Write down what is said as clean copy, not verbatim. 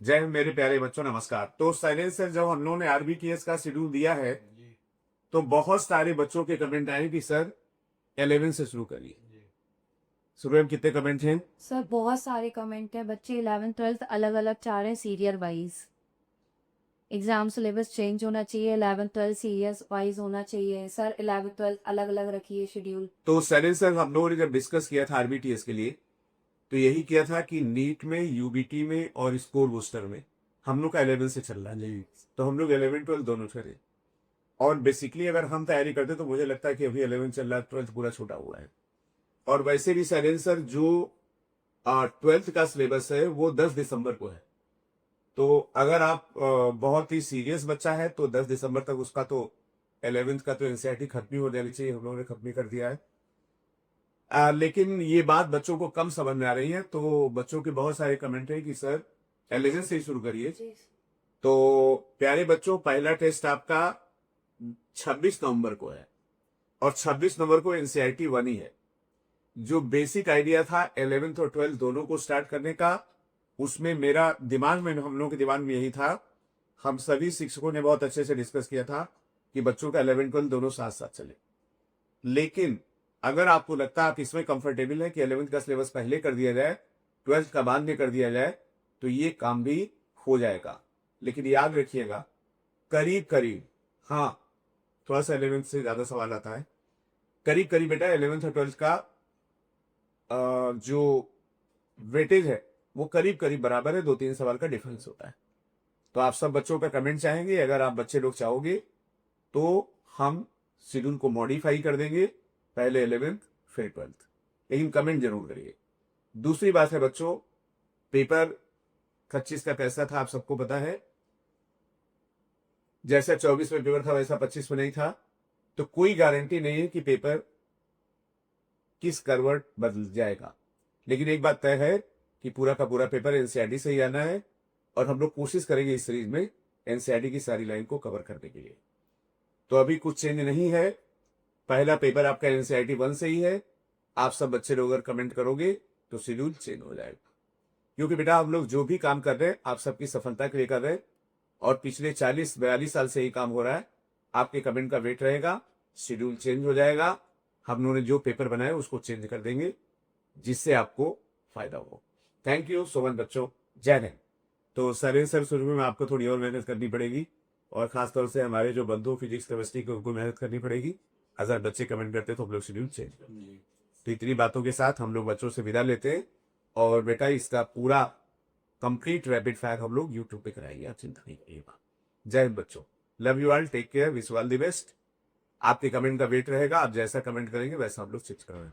जय हिंद मेरे प्यारे बच्चों, नमस्कार। तो साइलेंसर जब हम लोगों ने आरबीटीएस का शेड्यूल दिया है तो बहुत सारे बच्चों के कमेंट आए कि सर 11 से शुरू करिए। शुरू में कितने कमेंट हैं? सर बहुत सारे कमेंट हैं। बच्चे 11th-12th अलग अलग चाह रहे हैं, serial wise. Exam syllabus change होना चाहिए, 11th-12th सीरियस वाइज होना चाहिए। सर 11th-12th अलग अलग रखिए शेड्यूल। तो साइलेंसर हम लोगों ने जब डिस्कस किया था आरबीटीएस के लिए तो यही किया था कि नीट में, यूबीटी में और स्कोर बूस्टर में हम लोग का 11 से चल रहा है। तो हम लोग 11-12 दोनों करें। और बेसिकली अगर हम तैयारी करते तो मुझे लगता है कि अभी 11 चल रहा है, 12th पूरा छूटा हुआ है। और वैसे भी साइलेंसर जो 12th का सिलेबस है वो 10 दिसंबर को है। तो अगर आप बहुत ही सीरियस बच्चा है तो 10 दिसंबर तक उसका तो 11th का तो एनसीईआरटी खत्म ही हो जानी चाहिए। हम लोगों ने खत्म ही कर दिया है। लेकिन ये बात बच्चों को कम समझ में आ रही है, तो बच्चों के बहुत सारे कमेंट है कि सर 11 से ही शुरू करिए। तो प्यारे बच्चों, पहला टेस्ट आपका 26 नवंबर को है और 26 नवंबर को एनसीईआरटी 1 ही है। जो बेसिक आइडिया था 11th और 12th दोनों को स्टार्ट करने का, उसमें मेरा दिमाग में, हम लोगों के दिमाग में यही था। हम सभी शिक्षकों ने बहुत अच्छे से डिस्कस किया था कि बच्चों का 11-12 दोनों साथ साथ चले। लेकिन अगर आपको लगता है आप इसमें कंफर्टेबल है कि 11th का सिलेबस पहले कर दिया जाए, 12th का बाद में कर दिया जाए, तो ये काम भी हो जाएगा। लेकिन याद रखिएगा, करीब करीब, हाँ थोड़ा सा 11th से ज्यादा सवाल आता है। करीब करीब बेटा 11th और 12th का जो वेटेज है वो करीब करीब बराबर है। 2-3 सवाल का डिफरेंस होता है। तो आप सब बच्चों का कमेंट चाहेंगे, अगर आप बच्चे लोग चाहोगे तो हम शेड्यूल को मॉडिफाई कर देंगे, पहले 11th फिर 12th। लेकिन कमेंट जरूर करिए। दूसरी बात है बच्चों, पेपर 25 का कैसा था आप सबको पता है। जैसा 24 में पेपर था वैसा 25 में नहीं था। तो कोई गारंटी नहीं है कि पेपर किस करवट बदल जाएगा। लेकिन एक बात तय है कि पूरा का पूरा पेपर एनसीईआरटी से ही आना है और हम लोग कोशिश करेंगे इस सीरीज में एनसीईआरटी की सारी लाइन को कवर करने के लिए। तो अभी कुछ चेंज नहीं है। पहला पेपर आपका एनसीईआरटी 1 से ही है। आप सब बच्चे लोग अगर कमेंट करोगे तो शेड्यूल चेंज हो जाएगा। क्योंकि बेटा हम लोग जो भी काम कर रहे हैं आप सबकी सफलता के लिए कर रहे हैं और पिछले 40-42 साल से ही काम हो रहा है। आपके कमेंट का वेट रहेगा, शेड्यूल चेंज हो जाएगा। हम लोगों ने जो पेपर बनाए उसको चेंज कर देंगे जिससे आपको फायदा हो। थैंक यू सो मच बच्चों, जय हिंद। तो सर शुरू में आपको थोड़ी और मेहनत करनी पड़ेगी और खासतौर से हमारे जो बंधु फिजिक्स केमिस्ट्री को उनको मेहनत करनी पड़ेगी। अगर बच्चे कमेंट करते तो हम लोग शेड्यूल चेंज कर देंगे। तो इतनी बातों के साथ हम लोग बच्चों से विदा लेते हैं और बेटा इसका पूरा कंप्लीट रैपिड फायर हम लोग यूट्यूब पे कराएंगे, आप चिंता नहीं करिएगा। जय हिंद बच्चों, love you all, take care, wish you all the best. आपके कमेंट का वेट रहेगा, आप जैसा कमेंट करेंगे वैसा हम लोग चेक करेंगे।